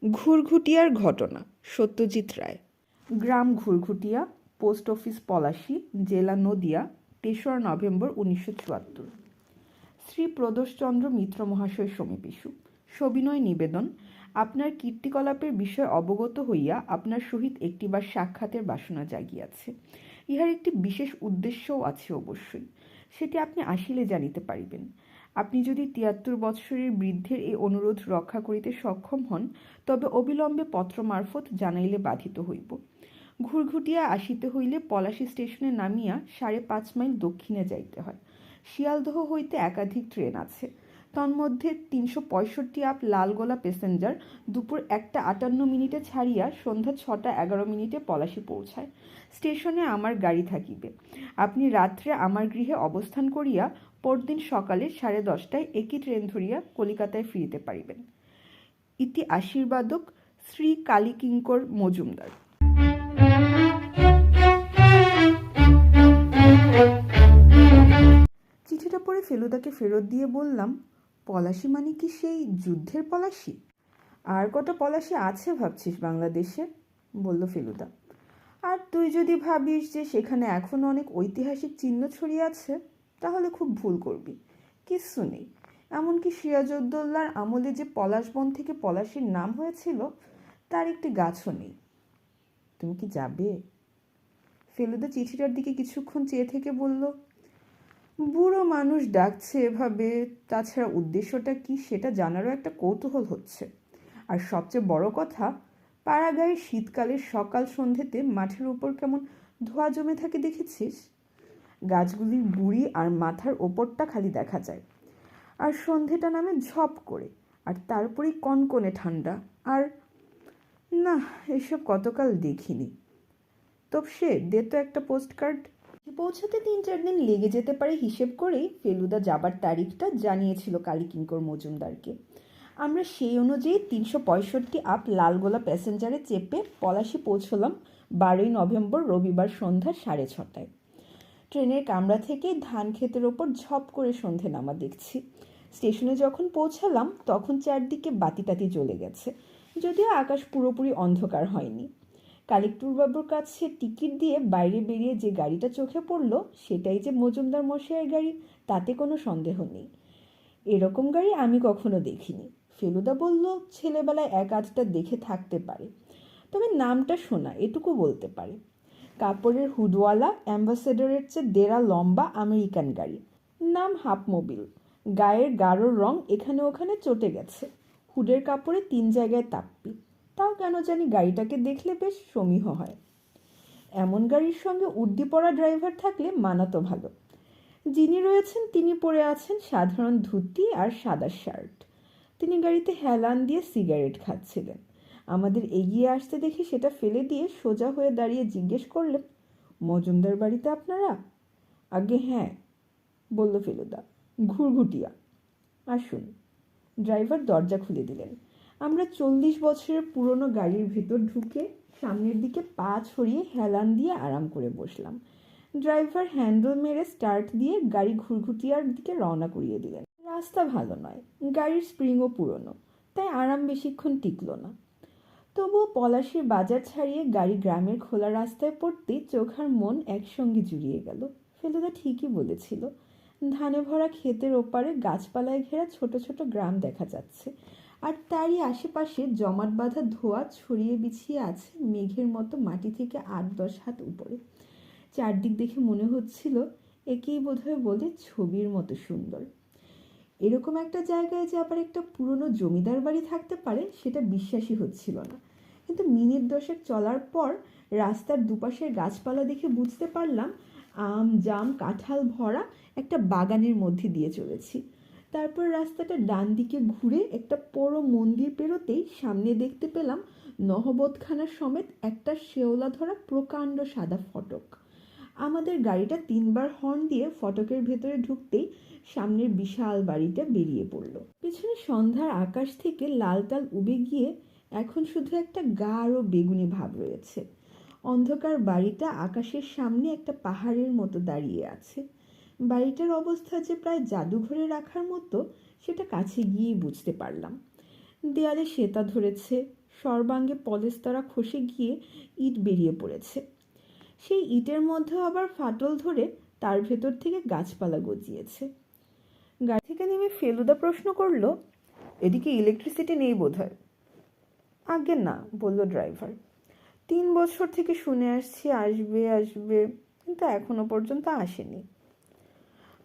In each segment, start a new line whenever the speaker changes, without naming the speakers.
ঘুরঘুটিয়ার ঘটনা। সত্যজিৎ রায়। গ্রাম ঘুরঘুটিয়া, post office Palashi, জেলা Nadia, ৩রা November ১৯৭৪। Shri Pradoshchandra মিত্র মহাশয় সমীপীষু। সবিনয় নিবেদন, আপনার কীর্তিকলাপের বিষয়ে অবগত হইয়া আপনার সহিত একটিবার সাক্ষাতের বাসনা জাগিয়াছে। ইহার একটি বিশেষ উদ্দেশ্যও আছে অবশ্যই, সেটি আপনি আসিলে জানিতে পারিবেন। আপনি যদি ৭৩ বৎসরের বৃদ্ধের এই অনুরোধ রক্ষা করিতে সক্ষম হন, তবে অবিলম্বে পত্র মারফত জানাইলে বাধিত হইব। ঘুরঘুটিয়া আসিতে হইলে পলাশী স্টেশনে নামিয়া ৫.৫ মাইল দক্ষিণে যাইতে হয়। শিয়ালদহ হইতে একাধিক ট্রেন আছে, তন্মধ্যে ৩৬৫ আপ লালগোলা প্যাসেঞ্জার দুপুর ১টা ৫৮ ছাড়িয়া সন্ধ্যা ৬টা ১১ পলাশী পৌঁছায়। স্টেশনে আমার গাড়ি থাকিবে। আপনি রাত্রে আমার গৃহে অবস্থান করিয়া পরদিন সকালে ১০:৩০ একই ট্রেন ধরিয়া কলিকাতায় ফিরিতে পারিবেন। ইতি আশীর্বাদক শ্রী কালীকিঙ্কর মজুমদার। চিঠিটা পড়ে ফেলুদাকে ফেরত দিয়ে বললাম, পলাশী মানে কি সেই যুদ্ধের পলাশী? আর কটা পলাশী আছে ভাবছিস বাংলাদেশে? বলল ফেলুদা। আর তুই যদি ভাবিস যে সেখানে এখনো অনেক ঐতিহাসিক চিহ্ন ছড়িয়ে আছে, তাহলে খুব ভুল করবি। কিচ্ছু নেই। এমনকি সিরাজউদ্দৌলার আমলে যে পলাশবন থেকে পলাশীর নাম হয়েছিল, তার একটি গাছও নেই। তুমি কি যাবে? ফেলুদা চিঠিটার দিকে কিছুক্ষণ চেয়ে থেকে বলল, বুড়ো মানুষ ডাকছে এভাবে, তাছাড়া উদ্দেশ্যটা কি সেটা জানারও একটা কৌতূহল হচ্ছে। আর সবচেয়ে বড় কথা, পাড়াগাঁয়ে শীতকালের সকাল সন্ধেতে মাঠের উপর কেমন ধোঁয়া জমে থাকে দেখেছিস? গাছগুলির গুঁড়ি আর মাথার ওপরটা খালি দেখা যায়। আর সন্ধেটা নামে ঝপ করে, আর তারপরেই কনকনে ঠান্ডা। আর না, এসব কতকাল দেখিনি। তবসে দে তো একটা পোস্টকার্ড। পৌঁছাতে ৩-৪ দিন লেগে যেতে পারে হিসেব করেই ফেলুদা যাবার তারিখটা জানিয়েছিল কালীকিঙ্কর মজুমদারকে। আমরা সেই অনুযায়ী ৩৬৫ আপ লালগোলা প্যাসেঞ্জারে চেপে পলাশী পৌঁছলাম ১২ই নভেম্বর রবিবার সন্ধ্যা ৬:৩০। ট্রেনের কামরা থেকে ধান ক্ষেতের ওপর ঝপ করে সন্ধে নামা দেখছি। স্টেশনে যখন পৌঁছালাম তখন চারদিকে বাতিটাতি জ্বলে গেছে, যদিও আকাশ পুরোপুরি অন্ধকার হয়নি। কালেক্টরবাবুর কাছে টিকিট দিয়ে বাইরে বেরিয়ে যে গাড়িটা চোখে পড়ল, সেটাই যে মজুমদার মশাইয়ের গাড়ি তাতে কোনো সন্দেহ নেই। এরকম গাড়ি আমি কখনো দেখিনি। ফেলুদা বলল, ছেলেবেলায় এক আধটা দেখে থাকতে পারে, তবে নামটা শোনা, এটুকু বলতে পারে। কাপড়ের হুডওয়ালা, অ্যাম্বাসেডরের চেয়ে দেড়া লম্বা আমেরিকান গাড়ি, নাম হাফ মোবিল। গায়ের গাঢ় রং এখানে ওখানে চটে গেছে, হুডের কাপড়ে ৩ জায়গায় তাপ্পি। তাও কেন জানি গাড়িটাকে দেখলে বেশ সমীহ হয়। এমন গাড়ির সঙ্গে উর্দি পরা ড্রাইভার থাকলে মানাতো ভালো। যিনি রয়েছেন তিনি পরে আছেন সাধারণ ধুতি আর সাদা শার্ট। তিনি গাড়িতে হেলান দিয়ে সিগারেট খাচ্ছিলেন। আমাদের এগিয়ে আসতে দেখে সেটা ফেলে দিয়ে সোজা হয়ে দাঁড়িয়ে জিজ্ঞেস করলেন, মজুমদার বাড়িতে আপনারা? আগে হ্যাঁ, বলল ফেলুদা। ঘুরঘুটিয়া। আসুন। ড্রাইভার দরজা খুলে দিলেন। আমরা ৪০ বছরের পুরনো গাড়ির ভেতর ঢুকে সামনের দিকে পা ছড়িয়ে হেলান দিয়ে আরাম করে বসলাম। ড্রাইভার হ্যান্ডেল মেরে স্টার্ট দিয়ে গাড়ি ঘুরঘুটিয়ার দিকে রওনা করিয়ে দিলেন। রাস্তা ভালো নয়, গাড়ির স্প্রিংও পুরনো, তাই আরাম বেশিক্ষণ টিকল না। তবুও পলাশীর বাজার ছাড়িয়ে গাড়ি গ্রামের খোলা রাস্তায় পড়তেই চোখ আর মন একসঙ্গে জুড়িয়ে গেল। ফেলুদা ঠিকই বলেছিল, ধানে ভরা ক্ষেতের ওপারে গাছপালায় ঘেরা ছোট ছোট গ্রাম দেখা যাচ্ছে, আর তারই আশেপাশে জমাট বাঁধা ধোঁয়া ছড়িয়ে বিছিয়ে আছে মেঘের মতো মাটি থেকে ৮-১০ হাত উপরে। চারদিক দেখে মনে হচ্ছিল একেই বোধহয় বলে ছবির মতো সুন্দর। এরকম একটা জায়গায় যে আবার একটা পুরনো জমিদার বাড়ি থাকতে পারে, সেটা বিশ্বাসই হচ্ছিল না। কিন্তু মিনিট ১০ চলার পর রাস্তার দুপাশের গাছপালা দেখে বুঝতে পারলাম আম, জাম, কাঁঠাল ভরা একটা বাগানের মধ্যে দিয়ে চলেছি। তারপর রাস্তাটা ডান দিকে ঘুরে একটা বড় মন্দির পেরোতেই সামনে দেখতে পেলাম নহবতখানা সমেত একটা শেওলা ধরা প্রকাণ্ড সাদা ফটক। আমাদের গাড়িটা ৩ বার হর্ন দিয়ে ফটকের ভেতরে ঢুকতেই সামনের বিশাল বাড়িটা বেরিয়ে পড়ল। পেছনে সন্ধ্যার আকাশ থেকে লাল টাল উবে গিয়ে এখন শুধু একটা গাঢ় বেগুনি ভাব রয়েছে। অন্ধকার বাড়িটা আকাশের সামনে একটা পাহাড়ের মতো দাঁড়িয়ে আছে। বাড়িটার অবস্থা যে প্রায় জাদুঘরে রাখার মতো, সেটা কাছে গিয়েই বুঝতে পারলাম। দেয়ালে সেতা ধরেছে, সর্বাঙ্গে পলেস্তারা খসে গিয়ে ইট বেরিয়ে পড়েছে। সেই ইটের মধ্যে আবার ফাটল ধরে তার ভেতর থেকে গাছপালা গজিয়েছে। গাড়ি থেকে নেমে ফেলুদা প্রশ্ন করল, এদিকে ইলেকট্রিসিটি নেই বোধহয়। আগে না, বলল ড্রাইভার। 3 বছর থেকে শুনে আসছি আসবে আসবে, কিন্তু এখনো পর্যন্ত আসেনি।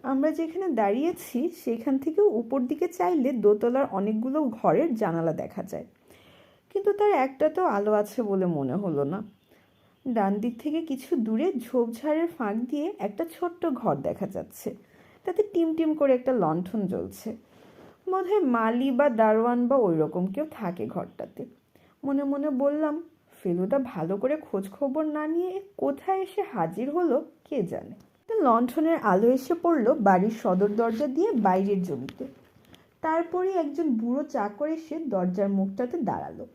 আমরা যেখানে দাঁড়িয়েছি সেখান থেকে উপর দিকে চাইলে দোতলার অনেকগুলো ঘরের জানালা দেখা যায়, কিন্তু তার একটাতেও আলো আছে বলে মনে হলো না। ডান দিক থেকে কিছু দূরে ঝোপঝাড়ের ফাঁক দিয়ে একটা ছোট্ট ঘর দেখা যাচ্ছে, তাতে টিমটিম করে একটা লণ্ঠন জ্বলছে। বোধহয় মালি বা দারোয়ান বা ওই রকম কেউ থাকে ঘরটাতে। মনে মনে বললাম, ফেলুদা ভালো করে খোঁজ খবর না নিয়ে কোথায় এসে হাজির হলো কে জানে। লণ্ঠনের আলো এসে পড়ল বাড়ির সদর দরজা দিয়ে বাইরের জমিতে। তারপরে একজন বুড়ো চাকর এসে দরজার মুখটাতে দাঁড়ালো।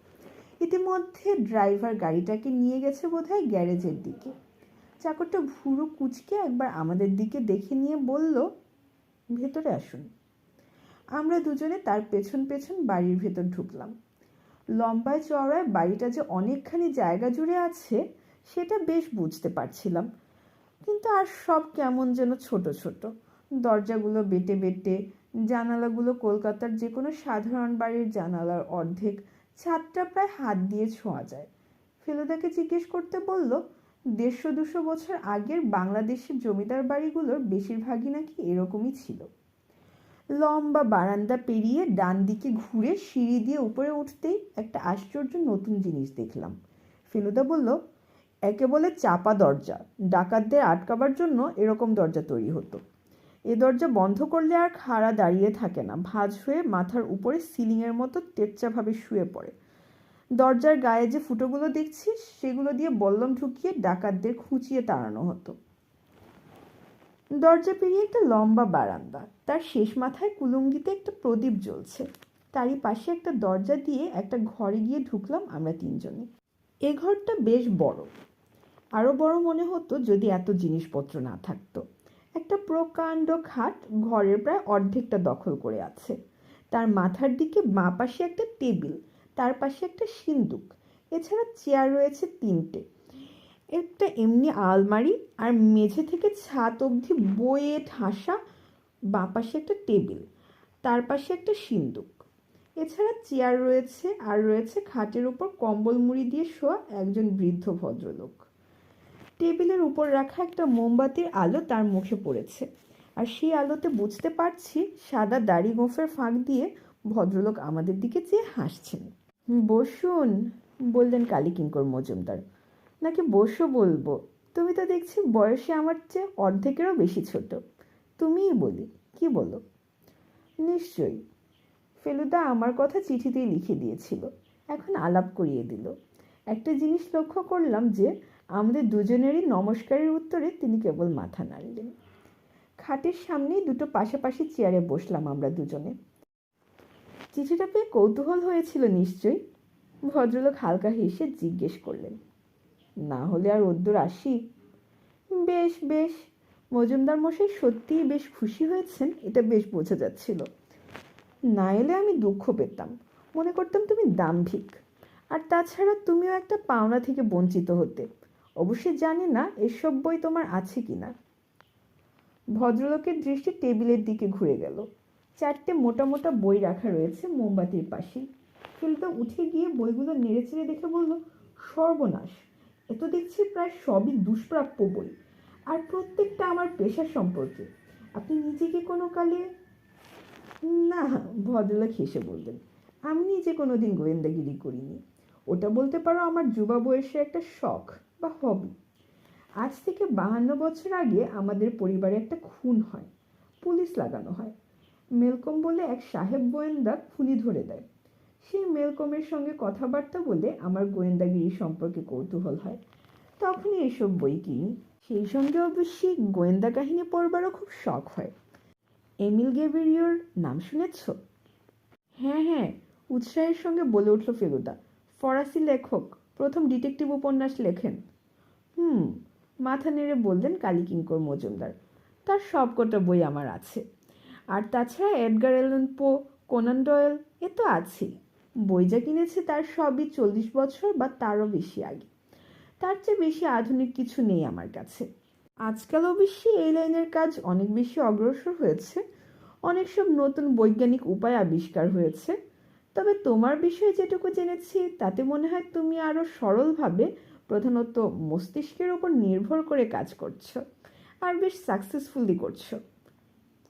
ইতিমধ্যে ড্রাইভার গাড়িটাকে নিয়ে গেছে বোধহয় গ্যারেজের দিকে। চাকরটা ভুরু কুঁচকে একবার আমাদের দিকে দেখে নিয়ে বলল, ভেতরে আসুন। আমরা দুজনে তার পেছন পেছন বাড়ির ভেতর ঢুকলাম। লম্বায় চওড়ায় বাড়িটা যে অনেকখানি জায়গা জুড়ে আছে সেটা বেশ বুঝতে পারছিলাম, কিন্তু আর সব কেমন যেন ছোট ছোট। দরজাগুলো বেটে বেটে, জানালাগুলো কলকাতার যে কোনো সাধারণ বাড়ির জানালার অর্ধেক, ছাদটা প্রায় হাত দিয়ে ছোঁয়া যায়। ফেলুদাকে জিজ্ঞেস করতে বলল, 150-200 বছর আগের বাংলাদেশের জমিদার বাড়িগুলোর বেশিরভাগই নাকি এরকমই ছিল। লম্বা বারান্দা পেরিয়ে ডান দিকে ঘুরে সিঁড়ি দিয়ে উপরে উঠতেই একটা আশ্চর্য নতুন জিনিস দেখলাম। ফেলুদা বলল, একে বলে চাপা দরজা। ডাকাতদের আটকাবার জন্য এরকম দরজা তৈরি হতো। এ দরজা বন্ধ করলে আর খাড়া দাঁড়িয়ে থাকে না, ভাঁজ হয়ে মাথার উপরে সিলিংয়ের মতো টেপচাভাবে শুয়ে পড়ে। দরজার গায়ে যে ফুটোগুলো দেখছিস সেগুলো দিয়ে বল্লম ঢুকিয়ে ডাকাতদের খুঁচিয়ে তাড়ানো হতো। দরজা পেরিয়ে একটা লম্বা বারান্দা, তার শেষ মাথায় কুলুঙ্গিতে একটা প্রদীপ জ্বলছে। তারই পাশে একটা দরজা দিয়ে একটা ঘরে গিয়ে ঢুকলাম আমরা তিনজনে। এ ঘরটা বেশ বড়, আরও বড় মনে হতো যদি এত জিনিসপত্র না থাকতো। একটা প্রকাণ্ড খাট ঘরের প্রায় অর্ধেকটা দখল করে আছে। তার মাথার দিকে বাঁ পাশে একটা টেবিল, তার পাশে একটা সিন্দুক, এছাড়া চেয়ার রয়েছে 3টে, একটা এমনি আলমারি, আর মেঝে থেকে ছাদ অবধি বইয়ে ঠাসা। বাঁ পাশে একটা টেবিল, তার পাশে একটা সিন্দুক, এছাড়া চেয়ার রয়েছে, আর রয়েছে খাটের উপর কম্বল মুড়ি দিয়ে শোয়া একজন বৃদ্ধ ভদ্রলোক। টেবিলের উপর রাখা একটা মোমবাতির আলো তার মুখে পড়েছে, আর সেই আলোতে বুঝতে পারছি সাদা দাড়ি গোঁফের ফাঁক দিয়ে ভদ্রলোক আমাদের দিকে চেয়ে হাসছেন। বসুন, বললেন কালীকিঙ্কর মজুমদার। নাকি বসো বলবো? তুমি তো দেখছি বয়সে আমার চেয়ে অর্ধেকেরও বেশি ছোট। তুমিই বলি, কি বলো? নিশ্চয়ই। ফেলুদা আমার কথা চিঠিতেই লিখে দিয়েছিল, এখন আলাপ করিয়ে দিল। একটা জিনিস লক্ষ্য করলাম যে আমাদের দুজনেরই নমস্কারের উত্তরে তিনি কেবল মাথা নাড়লেন। খাটের সামনেই দুটো পাশাপাশি চেয়ারে বসলাম আমরা দুজনে। চিঠিটা পেয়ে কৌতূহল হয়েছিল নিশ্চয়ই? ভদ্রলোক হালকা হেসে জিজ্ঞেস করলেন। না হলে আর ওদ্দুর আসি? বেশ বেশ, মজুমদার মশাই সত্যিই বেশ খুশি হয়েছেন, এটা বেশ বোঝা যাচ্ছিল। না এলে আমি দুঃখ পেতাম, মনে করতাম তুমি দাম্ভিক, আর তাছাড়া তুমিও একটা পাওনা থেকে বঞ্চিত হতে। অবশ্যই জানি না এসব বই তোমার আছে কিনা। ভদ্রলোকের দৃষ্টি টেবিলের দিকে ঘুরে গেল। 4টে মোটা মোটা বই রাখা রয়েছে মোমবাতির পাশেই। ফেলুদা উঠে গিয়ে বইগুলো নেড়েচেড়ে দেখে বলল, সর্বনাশ, এ তো দেখছি প্রায় সবই দুষ্প্রাপ্য বই, আর প্রত্যেকটা আমার পেশা সম্পর্কে। আপনি নিজেকে কোনো কালে? না, ভদ্রলোক হেসে বললেন, আমি নিজে কোনোদিন গোয়েন্দাগিরি করিনি। ওটা বলতে পারো আমার যুবা বয়সে একটা শখ বা হবি। আজ থেকে 52 বছর আগে আমাদের পরিবারে একটা খুন হয়, পুলিশ লাগানো হয়। মেলকম বলে এক সাহেব গোয়েন্দা খুনি ধরে দেয়। সেই মেলকমের সঙ্গে কথাবার্তা বলে আমার গোয়েন্দাগিরি সম্পর্কে কৌতূহল হয়, তখনই এসব বই কিনি। সেই সঙ্গে অবশ্যই গোয়েন্দা কাহিনী পড়বারও খুব শখ হয়। এমিল গেভিরিওর নাম শুনেছ? হ্যাঁ হ্যাঁ, উৎসাহের সঙ্গে বলে উঠল ফেলুদা। ফরাসি লেখক, প্রথম ডিটেকটিভ উপন্যাস লেখেন। মাথা নেড়ে বললেন কালীকিঙ্কর মজুমদার। তার সবকটা বই আমার আছে, আর তাছাড়া এডগার অ্যালান পো, কোনান ডয়েল, এ তো আছেই। বই যা কিনেছে তার সবই 40 বছর বা তারও বেশি আগে। তার চেয়ে বেশি আধুনিক কিছু নেই আমার কাছে। আজকাল অবশ্যই এই লাইনের কাজ অনেক বেশি অগ্রসর হয়েছে, অনেক সব নতুন বৈজ্ঞানিক উপায় আবিষ্কার হয়েছে। তবে তোমার বিষয়ে যেটুকু জেনেছি তাতে মনে হয় তুমি আরও সরলভাবে, প্রধানত মস্তিষ্কের ওপর নির্ভর করে কাজ করছো, আর বেশ সাকসেসফুলি করছো।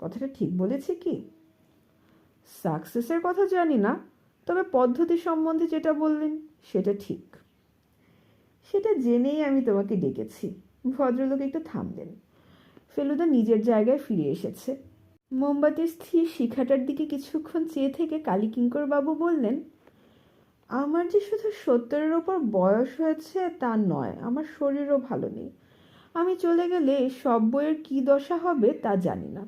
কথাটা ঠিক বলেছি কি? সাকসেসের কথা জানি না, তবে পদ্ধতি সম্বন্ধে যেটা বললেন সেটা ঠিক। সেটা জেনেই আমি তোমাকে ডেকেছি। ভদ্রলোক একটু থামলেন। ফেলুদা নিজের জায়গায় ফিরে এসেছে। মোমবাতির স্থির শিখাটার দিকে কিছুক্ষণ চেয়ে থেকে কালীকিঙ্কর বাবু বললেন, আমার যে শুধু 70-এর ওপর বয়স হয়েছে তা নয়, আমার শরীরও ভালো নেই। আমি চলে গেলে সব বইয়ের কী দশা হবে তা জানি না।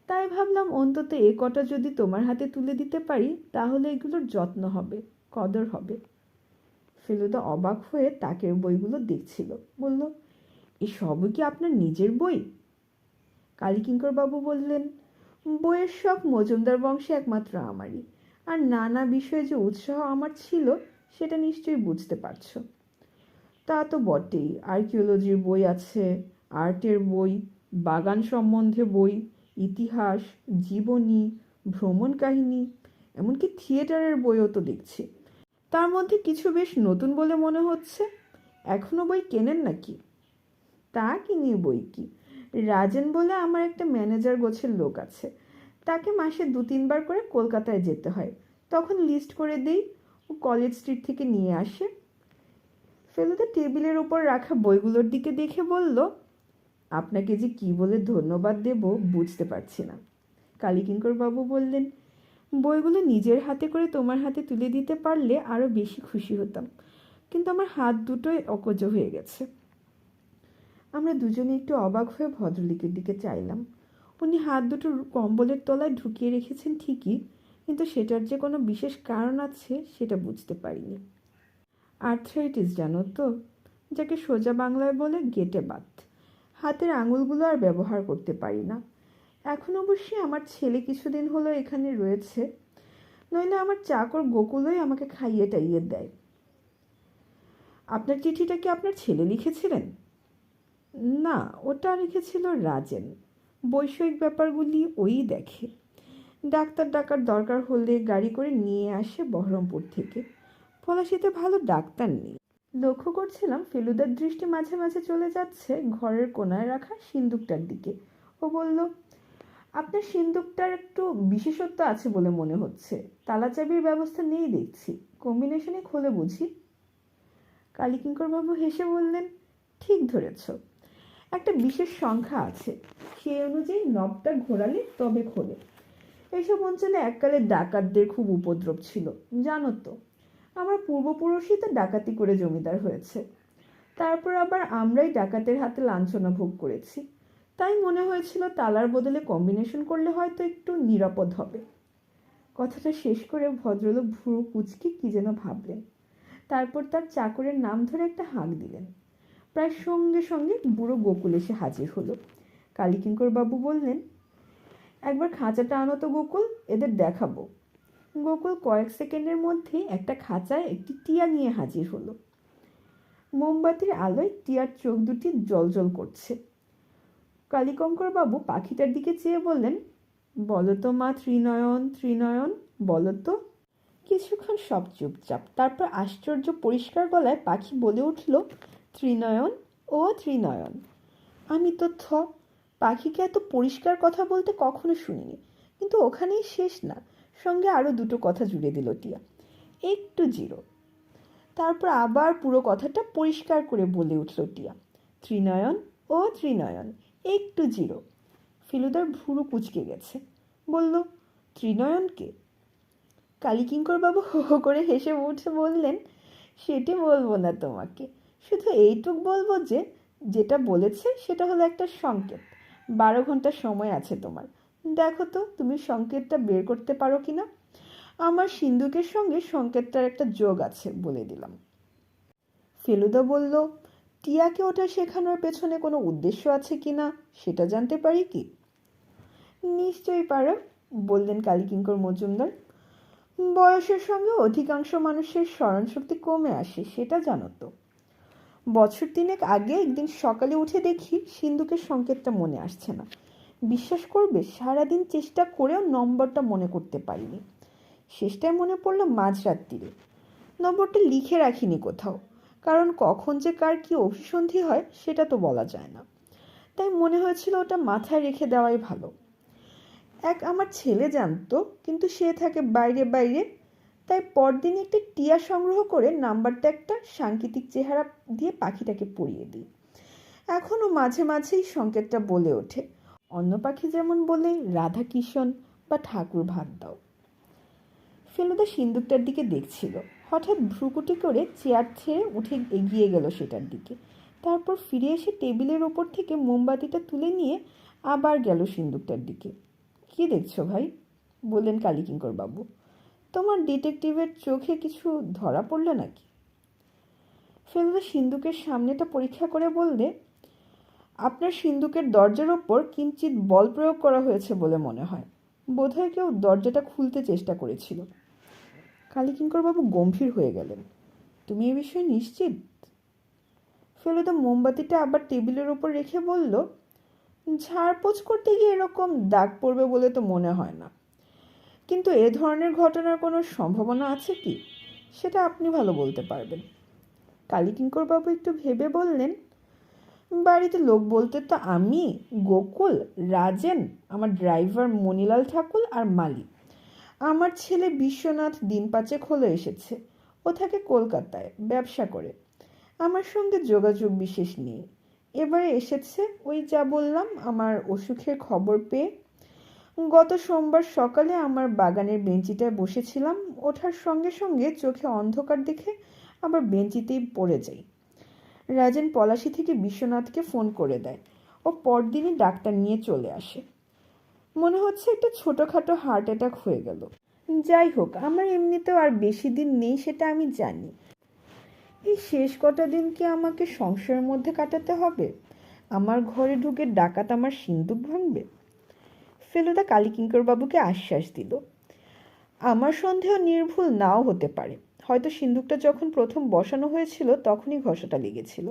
তাই ভাবলাম অন্তত এ কটা যদি তোমার হাতে তুলে দিতে পারি তাহলে এগুলোর যত্ন হবে, কদর হবে। ফেলুদা অবাক হয়ে তাকের বইগুলো দেখছিল। বলল, এসবই কি আপনার নিজের বই? কালীকিঙ্কর বাবু বললেন, বইয়ের শখ মজুমদার বংশে একমাত্র আমারই। আর নানা বিষয়ে যে উৎসাহ আমার ছিল সেটা নিশ্চয়ই বুঝতে পারছো। তা তো বটেই। আর্কিওলজির বই আছে, আর্টের বই, বাগান সম্বন্ধে বই, ইতিহাস, জীবনী, ভ্রমণ কাহিনী, এমনকি থিয়েটারের বইও তো দেখছি। তার মধ্যে কিছু বেশ নতুন বলে মনে হচ্ছে। এখনো বই কেনেন নাকি? তা কিনি বই কি, রাজেন বলে আমার একটা ম্যানেজার গোছের লোক আছে, তাকে মাসে 2-3 বার করে কলকাতায় যেতে হয়। তখন লিস্ট করে দেই, ও কলেজ স্ট্রিট থেকে নিয়ে আসে। ফেলুদা টেবিলের ওপর রাখা বইগুলোর দিকে দেখে বলল, আপনাকে যে কি বলে ধন্যবাদ দেব বুঝতে পারছি না। কালীকিঙ্কর বাবু বললেন, বইগুলো নিজের হাতে করে তোমার হাতে তুলে দিতে পারলে আরও বেশি খুশি হতাম, কিন্তু আমার হাত দুটোই অকজ হয়ে গেছে। আমরা দুজনে একটু অবাক হয়ে ভদ্রলোকের দিকে চাইলাম। উনি হাত দুটো কম্বলের তলায় ঢুকিয়ে রেখেছেন ঠিকই, কিন্তু সেটার যে কোনো বিশেষ কারণ আছে সেটা বুঝতে পারিনি। আর্থ্রাইটিস জানো তো, যাকে সোজা বাংলায় বলে গেটে বাত। হাতের আঙুলগুলো আর ব্যবহার করতে পারি না। এখন অবশ্যই আমার ছেলে কিছুদিন হলো এখানে রয়েছে, নইলে আমার চাকর গোকুলই আমাকে খাইয়ে টাইয়ে দেয়। আপনার চিঠিটা কি আপনার ছেলে লিখেছিলেন? না, ওটা লিখেছিল রাজেন। বৈষয়িক ব্যাপারগুলি ওই দেখে। ডাক্তার ডাকার দরকার হলে গাড়ি করে নিয়ে আসে বহরমপুর থেকে। পলাশিতে ভালো ডাক্তার নেই। লক্ষ্য করছিলাম ফেলুদার দৃষ্টি মাঝে মাঝে চলে যাচ্ছে ঘরের কোনায় রাখা সিন্দুকটার দিকে। ও বলল, আপনার সিন্দুকটার একটু বিশেষত্ব আছে বলে মনে হচ্ছে। তালা চাবির ব্যবস্থা নেই দেখছি, কম্বিনেশনে খোলে বুঝি? কালীকিঙ্করবাবু হেসে বললেন, ঠিক ধরেছ। একটা বিশেষ সংখ্যা আছে, সেই অনুযায়ী নবটা ঘোরালে তবে খোলে। এইসব অঞ্চলে এককালে ডাকাতদের খুব উপদ্রব ছিল, জানো তো। আমার পূর্বপুরুষই তো ডাকাতি করে জমিদার হয়েছে। তারপর আবার আমরাই ডাকাতের হাতে লাঞ্ছনা ভোগ করেছি। তাই মনে হয়েছিল তালার বদলে কম্বিনেশন করলে হয়তো একটু নিরাপদ হবে। কথাটা শেষ করে ভদ্রলোক ভুরু কুঁচকে কি যেন ভাবলেন। তারপর তার চাকরের নাম ধরে একটা হাঁক দিলেন। প্রায় সঙ্গে সঙ্গে বুড়ো গোকুল এসে হাজির হলো। কালীকিঙ্কর বাবু বললেন, একবার খাঁচাটা আনো তো গোকুল, এদের দেখাবো। গোকুল কয়েক সেকেন্ডের মধ্যেই একটা খাঁচায় একটি টিয়া নিয়ে হাজির হলো। মোমবাতির আলোয় টিয়ার চোখ দুটি জ্বলজ্বল করছে। কালীকঙ্কর বাবু পাখিটার দিকে চেয়ে বললেন, বলো তো মা ত্রিনয়ন, ত্রিনয়ন, বলো তো। কিছুক্ষণ সব চুপচাপ। তারপর আশ্চর্য পরিষ্কার গলায় পাখি বলে উঠল, ত্রিনয়ন, ও ত্রিনয়ন। আমি তো পাখিকে এত পরিষ্কার কথা বলতে কখনো শুনিনি। কিন্তু ওখানেই শেষ না, সঙ্গে আরও দুটো কথা জুড়ে দিল টিয়া, একটু জিরো। তারপর আবার পুরো কথাটা পরিষ্কার করে বলে উঠল টিয়া, ত্রিনয়ন, ও ত্রিনয়ন, একটু জিরো। ফেলুদার ভুরু কুঁচকে গেছে। বলল, ত্রিনয়নকে? কালীকিঙ্করবাবু হো হো করে হেসে উঠে বললেন, সেটি বলবো না তোমাকে, শুধু এইটুক বলবো যে যেটা বলেছে সেটা হলো একটা সংকেত। 12 ঘন্টা সময় আছে তোমার। দেখো তো তুমি সংকেতটা বের করতে পারো কিনা। আমার সিন্দুকের সঙ্গে সংকেতটার একটা যোগ আছে, বলে দিলাম। ফেলুদা বলল, টিয়াকে ওটা শেখানোর পেছনে কোনো উদ্দেশ্য আছে কিনা সেটা জানতে পারি কি? নিশ্চয়ই পারো, বললেন কালীকিঙ্কর মজুমদার। বয়সের সঙ্গে অধিকাংশ মানুষের স্মরণশক্তি কমে আসে, সেটা জানো তো। বছর তিনেক আগে একদিন সকালে উঠে দেখি সিন্ধুকের সংকেতটা মনে আসছে না। বিশ্বাস করবে, সারাদিন চেষ্টা করেও নম্বরটা মনে করতে পারিনি। শেষটায় মনে পড়লো মাঝরাত্রিরে। নম্বরটা লিখে রাখিনি কোথাও, কারণ কখন যে কার কি অভিসন্ধি হয় সেটা তো বলা যায় না। তাই মনে হয়েছিল ওটা মাথায় রেখে দেওয়াই ভালো। আমার ছেলে জানতো, কিন্তু সে থাকে বাইরে বাইরে। তাই পরদিন একটি টিয়া সংগ্রহ করে নাম্বারটা একটা সাংকেতিক চেহারা দিয়ে পাখিটাকে পরিয়ে দিই। এখনও মাঝে মাঝেই সংকেতটা বলে ওঠে। অন্য পাখি যেমন বলে রাধা কিষণ বা ঠাকুর ভাত দাও। ফেলুদা সিন্দুকটার দিকে দেখছিল। হঠাৎ ভ্রুকুটি করে চেয়ার ছেড়ে উঠে এগিয়ে গেল সেটার দিকে। তারপর ফিরে এসে টেবিলের ওপর থেকে মোমবাতিটা তুলে নিয়ে আবার গেল সিন্দুকটার দিকে। কি দেখছো ভাই? বললেন কালীকিঙ্কর বাবু। তোমার ডিটেকটিভের চোখে কিছু ধরা পড়লো নাকি? ফেলুদা সিন্দুকের সামনেটা পরীক্ষা করে বললে, আপনার সিন্দুকের দরজার ওপর কিঞ্চিৎ বল প্রয়োগ করা হয়েছে বলে মনে হয়। বোধহয় কেউ দরজাটা খুলতে চেষ্টা করেছিল। কালীকিঙ্করবাবু গম্ভীর হয়ে গেলেন। তুমি এ বিষয়ে নিশ্চিত? ফেলুদা মোমবাতিটা আবার টেবিলের ওপর রেখে বলল, ঝাড়পোছ করতে গিয়ে এরকম দাগ পড়বে বলে তো মনে হয় না। কিন্তু এ ধরনের ঘটনার কোনো সম্ভাবনা আছে কি, সেটা আপনি ভালো বলতে পারবেন। কালীকিঙ্করবাবু একটু ভেবে বললেন, বাড়িতে লোক বলতে তো আমি, গোকুল, রাজেন, আমার ড্রাইভার মণিলাল ঠাকুর আর মালি। আমার ছেলে বিশ্বনাথ দিন পাঁচেক হলো এসেছে। ও থাকে কলকাতায়, ব্যবসা করে। আমার সঙ্গে যোগাযোগ বিশেষ নেই। এবারে এসেছে ওই যা বললাম আমার অসুখের খবর পেয়ে। গত সোমবার সকালে আমার বাগানের বেঞ্চিটায় বসেছিলাম। ওঠার সঙ্গে সঙ্গে চোখে অন্ধকার দেখে আবার বেঞ্চিতেই পড়ে যাই। রাজেন পলাশি থেকে বিশ্বনাথকে ফোন করে দেয়। ও পরদিনই ডাক্তার নিয়ে চলে আসে। মনে হচ্ছে একটা ছোটোখাটো হার্ট অ্যাটাক হয়ে গেল। যাই হোক, আমার এমনিতেও আর বেশি দিন নেই, সেটা আমি জানি। এই শেষ কটা দিন কি আমাকে সংসারের মধ্যে কাটাতে হবে? আমার ঘরে ঢুকে ডাকাত আমার সিন্দুক ভাঙবে? ফেলুদা কালীকিঙ্করবাবুকে আশ্বাস দিল, আমার সন্দেহ নির্ভুল নাও হতে পারে। হয়তো সিন্দুকটা যখন প্রথম বসানো হয়েছিল তখনই ঘষাটা লেগেছিল।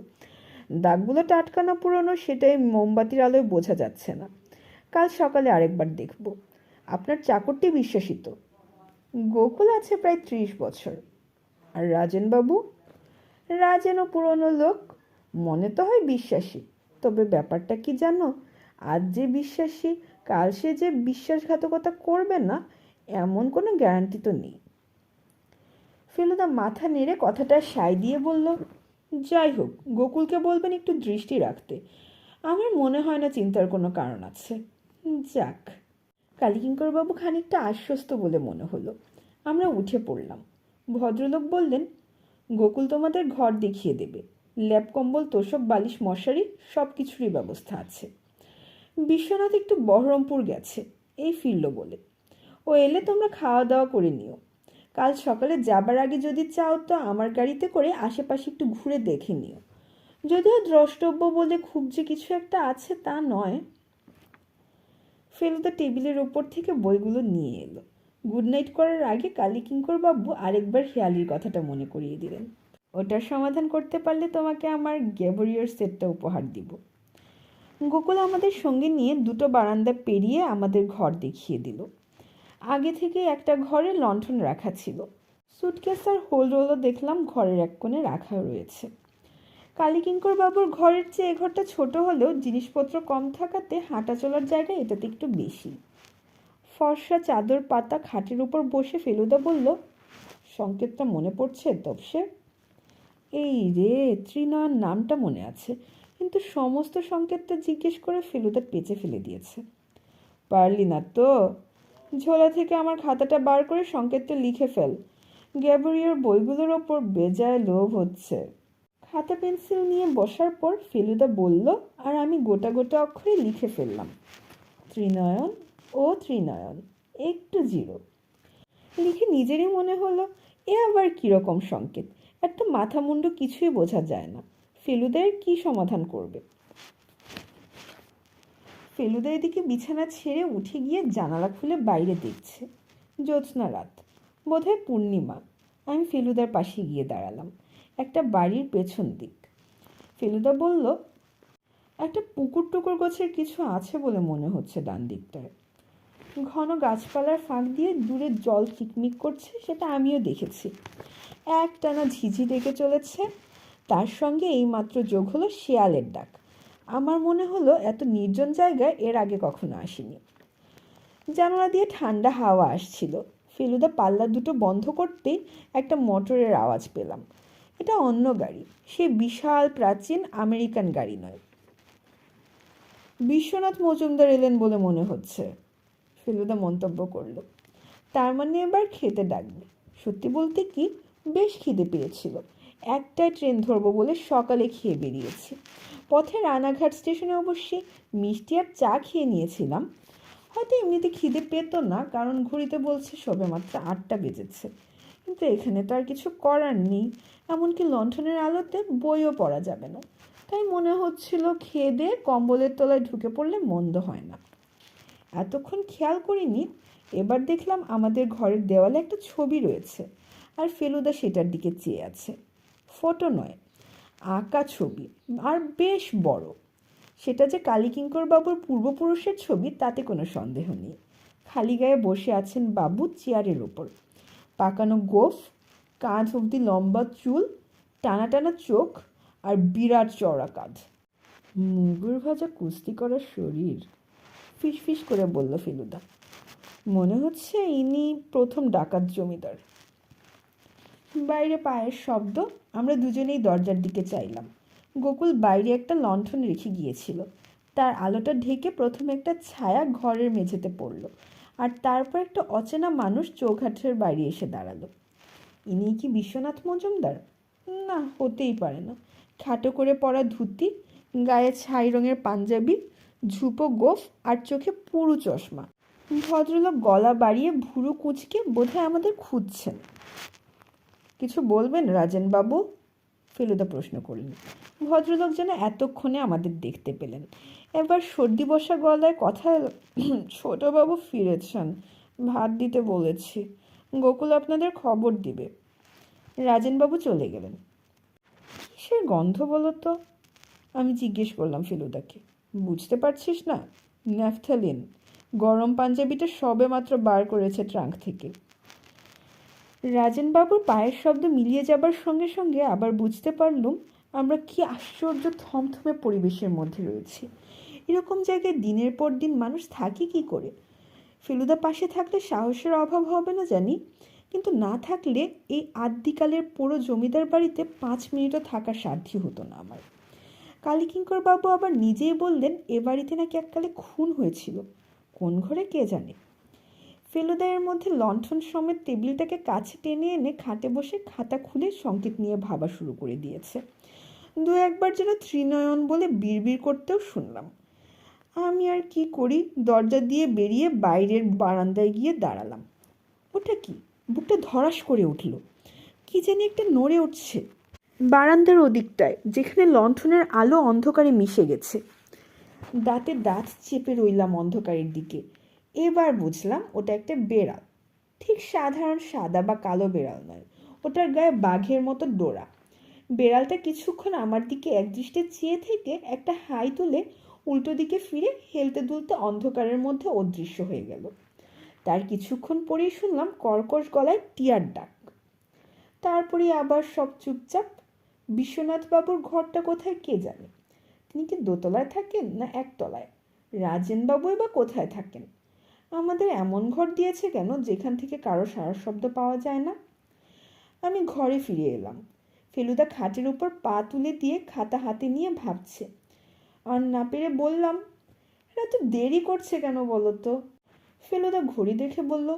দাগগুলো টাটকা না পুরনো সেটাই মোমবাতির আলোয় বোঝা যাচ্ছে না। কাল সকালে আরেকবার দেখব। আপনার চাকরটি বিশ্বাসিত? গোকুল আছে প্রায় 30 বছর। আর রাজেনবাবু? রাজেনও পুরনো লোক, মনে তো হয় বিশ্বাসী। তবে ব্যাপারটা কি জানো, আজ যে বিশ্বাসী কাল সে যে বিশ্বাসঘাতকতা করবে না এমন কোনো গ্যারান্টি তো নেই। ফেলুদা মাথা নেড়ে কথাটা সায় দিয়ে বলল, যাই হোক, গোকুলকে বলবেন একটু দৃষ্টি রাখতে। আমার মনে হয় না চিন্তার কোনো কারণ আছে। যাক। কালীকিঙ্করবাবু খানিকটা আশ্বস্ত বলে মনে হলো। আমরা উঠে পড়লাম। ভদ্রলোক বললেন, গোকুল তোমাদের ঘর দেখিয়ে দেবে। ল্যাপ কম্বল তোষক বালিশ মশারি সব কিছুরই ব্যবস্থা আছে। বিশ্বনাথ একটু বহরমপুর গেছে, এই ফিরল বলে। ও এলে তোমরা খাওয়া দাওয়া করে নিও। কাল সকালে যাবার আগে যদি চাও তো আমার গাড়িতে করে আশেপাশে একটু ঘুরে দেখে নিও। যদিও দ্রষ্টব্য বলে খুব যে কিছু একটা আছে তা নয়। ফেলুদা টেবিলের ওপর থেকে বইগুলো নিয়ে এলো। গুড নাইট করার আগে কালীকিঙ্করবাবু আরেকবার হেয়ালির কথাটা মনে করিয়ে দিলেন। ওটার সমাধান করতে পারলে তোমাকে আমার গ্যাবরিয়র সেটটা উপহার দিব। গোকুল আমাদের সঙ্গে নিয়ে দুটো বারান্দা পেরিয়ে আমাদের ঘর দেখিয়ে দিল। আগে থেকে একটা ঘরে লণ্ঠন রাখা ছিল। সুটকেস আর হোল রোলও দেখলাম ঘরের এক কোণে রাখা রয়েছে। কালীকিঙ্করবাবুর ঘরের চেয়ে এ ঘরটা ছোট হলেও জিনিসপত্র কম থাকাতে হাঁটা চলার জায়গা এটাতে একটু বেশি। ফর্সা চাদর পাতা খাটের উপর বসে ফেলুদা বলল, সংকেতটা মনে পড়ছে তবসে? এই রে, ত্রিনয়ন নামটা মনে আছে, কিন্তু সমস্ত সংকেতটা জিজ্ঞেস করে ফেলুদা পেঁচে ফেলে দিয়েছে। পারলি না তো? ঝোলা থেকে আমার খাতাটা বার করে সংকেতটা লিখে ফেল। গ্যাবরিয়র বইগুলোর ওপর বেজায় লোভ হচ্ছে। খাতা পেন্সিল নিয়ে বসার পর ফেলুদা বলল, আর আমি গোটা গোটা অক্ষরে লিখে ফেললাম, ত্রিনয়ন ও ত্রিনয়ন একটু জিরো। লিখে নিজেরই মনে হলো, এ আবার কীরকম সংকেত, একটা মাথা মুন্ডু কিছুই বোঝা যায় না। ফেলুদার কি সমাধান করবে? ফেলুদা এদিকে বিছানা ছেড়ে উঠে গিয়ে জানালা খুলে বাইরে দেখছে। জ্যোৎস্না রাত, বোধহয় পূর্ণিমা। আমি ফেলুদার পাশে গিয়ে দাঁড়ালাম, একটা বাড়ির পেছন দিক। ফেলুদা বলল, একটা পুকুর টুকুর গোছের কিছু আছে বলে মনে হচ্ছে ডান দিকটায়। ঘন গাছপালার ফাঁক দিয়ে দূরে জল চিকমিক করছে, সেটা আমিও দেখেছি। একটানা ঝিঝি ডেকে চলেছে, তার সঙ্গে এইমাত্র যোগ হলো শেয়ালের ডাক। আমার মনে হলো এত নির্জন জায়গায় এর আগে কখনো আসিনি। জানালা দিয়ে ঠান্ডা হাওয়া আসছিল। ফেলুদা পাল্লা দুটো বন্ধ করতেই একটা মোটরের আওয়াজ পেলাম। এটা অন্য গাড়ি, সে বিশাল প্রাচীন আমেরিকান গাড়ি নয়। বিশ্বনাথ মজুমদার এলেন বলে মনে হচ্ছে, ফেলুদা মন্তব্য করলো। তার মানে এবার খেতে ডাকবে। সত্যি বলতে কি, বেশ খিদে পেয়েছিল। একটাই ট্রেন ধরবো বলে সকালে খেয়ে বেরিয়েছি। পথে রানাঘাট স্টেশনে অবশ্যই মিষ্টি আর চা খেয়ে নিয়েছিলাম। হয়তো এমনিতে খিদে পেত না, কারণ ঘড়িতে বলছে সবে মাত্র 8টা বেজেছে। কিন্তু এখানে তো আর কিছু করার নেই, এমনকি লণ্ঠনের আলোতে বইও পড়া যাবে না। তাই মনে হচ্ছিল খেয়ে দিয়ে কম্বলের তলায় ঢুকে পড়লে মন্দ হয় না। এতক্ষণ খেয়াল করিনি, এবার দেখলাম আমাদের ঘরের দেওয়ালে একটা ছবি রয়েছে, আর ফেলুদা সেটার দিকে চেয়ে আছে। ফটো নয়, আঁকা ছবি, আর বেশ বড়। সেটা যে কালীকিঙ্কর বাবুর পূর্বপুরুষের ছবি তাতে কোনো সন্দেহ নেই। খালি গায়ে বসে আছেন বাবু চেয়ারের ওপর, পাকানো গোঁফ, কাঁধ অবধি লম্বা চুল, টানা টানা চোখ, আর বিরাট চওড়া কাঁধ। মুগুর ভাজা কুস্তি করার শরীর, ফিসফিস করে বলল ফেলুদা। মনে হচ্ছে ইনি প্রথম ডাকাত জমিদার। বাইরে পায়ের শব্দ, আমরা দুজনেই দরজার দিকে চাইলাম। গোকুল বাইরে একটা লণ্ঠন রেখে গিয়েছিল, তার আলোটা ঢেকে প্রথমে একটা ছায়া ঘরের মেঝেতে পড়ল, আর তারপর একটা অচেনা মানুষ চৌঘাটের বাইরে এসে দাঁড়ালো। ইনি কি বিশ্বনাথ মজুমদার? না, হতেই পারে না। খাটো করে পরা ধুতি, গায়ে ছাই রঙের পাঞ্জাবি, ঝুপো গোঁফ আর চোখে পুরু চশমা। ভদ্রলোক গলা বাড়িয়ে ভুরু কুঁচকে বোধহয় আমাদের খুঁজছেন। কিছু বলবেন রাজেনবাবু? ফেলুদা প্রশ্ন করলেন। ভদ্রলোক যেন এতক্ষণে আমাদের দেখতে পেলেন। এবার সর্দি বসা গলায় কথা এলো, ছোটবাবু ফিরেছেন, ভাত দিতে বলেছি, গোকুল আপনাদের খবর দিবে। রাজেনবাবু চলে গেলেন। কিসের গন্ধ বলো তো? আমি জিজ্ঞেস করলাম ফেলুদাকে। বুঝতে পারছিস না? ন্যাফথালিন। গরম পাঞ্জাবিটা সবে মাত্র বার করেছে ট্রাঙ্ক থেকে। রাজেনবাবুর পায়ের শব্দ মিলিয়ে যাবার সঙ্গে সঙ্গে আবার বুঝতে পারলুম আমরা কি আশ্চর্য থমথমে পরিবেশের মধ্যে রয়েছি। এরকম জায়গায় দিনের পর দিন মানুষ থাকে কি করে? ফেলুদা পাশে থাকলে সাহসের অভাব হবে না জানি, কিন্তু না থাকলে এই আদ্যিকালের পুরো জমিদার বাড়িতে 5 মিনিটও থাকার সাধ্য হতো না আমার। কালীকিঙ্কর বাবু আবার নিজেই বললেন এ বাড়িতে নাকি এককালে খুন হয়েছিল। কোন ঘরে কে জানে। ফেলুদা এর মধ্যে লণ্ঠন সমেত টেবিলটাকে কাছে টেনে এনে খাটে বসে খাতা খুলে সংকেত নিয়ে ভাবা শুরু করে দিয়েছে। 2-1 যেন ত্রিনয়ন বলে বিড়বিড় করতেও শুনলাম। আমি আর কি করি, দরজা দিয়ে বেরিয়ে বাইরের বারান্দায় গিয়ে দাঁড়ালাম। ওটা কি? বুকটা ধরাস করে উঠল। কি জানি একটা নড়ে উঠছে বারান্দার ওদিকটায়, যেখানে লণ্ঠনের আলো অন্ধকারে মিশে গেছে। দাঁতে দাঁত চেপে রইলাম অন্ধকারের দিকে। এবার বুঝলাম ওটা একটা বেড়াল। ঠিক সাধারণ সাদা বা কালো বেড়াল নয়, ওটার গায়ে বাঘের মতো ডোরা। বেড়ালটা কিছুক্ষণ আমার দিকে একদৃষ্টে চেয়ে থেকে একটা হাই তুলে উল্টো দিকে ফিরে হেলতে দুলতে অন্ধকারের মধ্যে অদৃশ্য হয়ে গেল। তার কিছুক্ষণ পরেই শুনলাম কর্কশ গলায় টিয়ার ডাক। তারপরে আবার সব চুপচাপ। বিশ্বনাথবাবুর ঘরটা কোথায় কে জানে। তিনি কি দোতলায় থাকেন না একতলায়? রাজেনবাবু বা কোথায় থাকেন? আমাদের এমন ঘর দিয়েছে কেন যেখান থেকে কারো সারা শব্দ পাওয়া যায় না? আমি ঘরে ফিরে এলাম। ফেলুদা খাটের উপর পা তুলে দিয়ে খাতা হাতে নিয়ে ভাবছে। আর না পেরে বললাম, এরা তো দেরি করছে কেন বলো তো? ফেলুদা ঘড়ি দেখে বলল,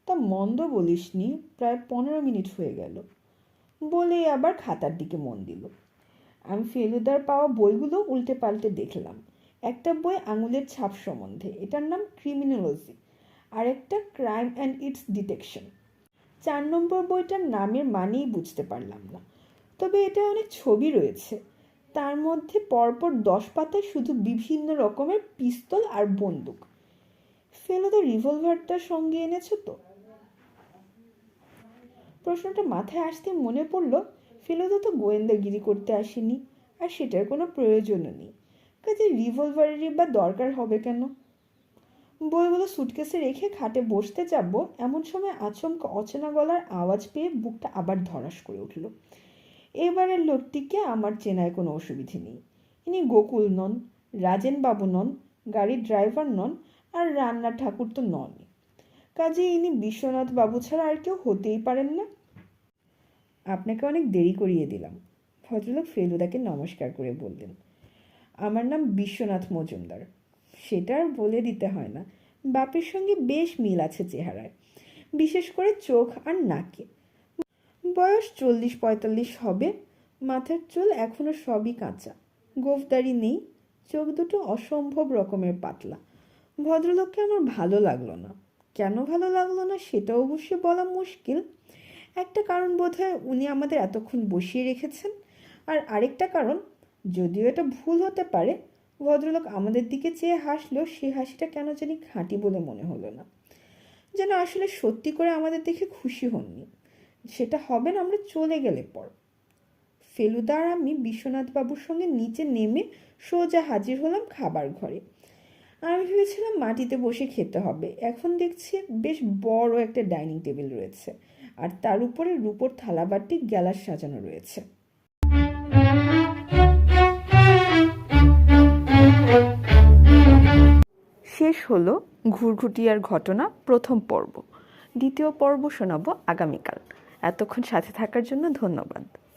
তা মন্দ বলিসনি, প্রায় 15 মিনিট হয়ে গেল। বলেই আবার খাতার দিকে মন দিল। আমি ফেলুদার পাওয়া বইগুলো উল্টে পাল্টে দেখলাম। একটা বই আঙুলের ছাপ সম্বন্ধে, এটার নাম ক্রিমিনোলজি, আর একটা ক্রাইম অ্যান্ড ইটস ডিটেকশন। 4 নম্বর বইটার নামের মানেই বুঝতে পারলাম না, তবে এটা অনেক ছবি রয়েছে। তার মধ্যে পরপর 10 পাতায় শুধু বিভিন্ন রকমের পিস্তল আর বন্দুক। ফেলুদা রিভলভারটার সঙ্গে এনেছো তো? প্রশ্নটা মাথায় আসতে মনে পড়ল ফেলুদা তো গোয়েন্দাগিরি করতে আসেনি, আর সেটার কোনো প্রয়োজনও নেই। কাজে রিভলভারেরই বা দরকার হবে কেন? বইগুলো সুটকেসে রেখে খাটে বসতে যাব, এমন সময় আচমকা অচেনা গলার আওয়াজ পেয়ে বুকটা আবার ধড়াস করে উঠল। এবারের লোকটিকে আমার চেনায় কোনো অসুবিধে নেই। ইনি গোকুল নন, রাজেন বাবু নন, গাড়ির ড্রাইভার নন, আর রান্নার ঠাকুর তো ননই। কাজে ইনি বিশ্বনাথ বাবু ছাড়া আর কেউ হতেই পারেন না। আপনাকে অনেক দেরি করিয়ে দিলাম, ভদ্রলোক ফেলুদাকে নমস্কার করে বললেন। আমার নাম বিশ্বনাথ মজুমদার। সেটা আর বলে দিতে হয় না, বাপের সঙ্গে বেশ মিল আছে চেহারায়, বিশেষ করে চোখ আর নাকে। বয়স 40-45 হবে। মাথার চুল এখনো সবই কাঁচা, গোঁফদাড়ি নেই, চোখ দুটো অসম্ভব রকমের পাতলা। ভদ্রলোককে আমার ভালো লাগলো না। কেন ভালো লাগলো না সেটা অবশ্যই বলা মুশকিল। একটা কারণ বোধহয় উনি আমাদের এতক্ষণ বসিয়ে রেখেছেন, আর আরেকটা কারণ, যদিও এটা ভুল হতে পারে, ভদ্রলোক আমাদের দিকে চেয়ে হাসলেও সে হাসিটা কেন জানি খাঁটি বলে মনে হলো না, যেন আসলে সত্যি করে আমাদের দেখে খুশি হননি। সেটা হবেন আমরা চলে গেলে পর। ফেলুদা আর আমি বিশ্বনাথবাবুর সঙ্গে নিচে নেমে সোজা হাজির হলাম খাবার ঘরে। আমি ভেবেছিলাম মাটিতে বসে খেতে হবে, এখন দেখছি বেশ বড় একটা ডাইনিং টেবিল রয়েছে, আর তার উপরে রূপোর থালাবাটি গ্যালাস সাজানো রয়েছে। শেষ হলো ঘুরঘুটিয়ার ঘটনা প্রথম পর্ব। দ্বিতীয় পর্ব শোনাবো আগামীকাল। এতক্ষণ সাথে থাকার জন্য ধন্যবাদ।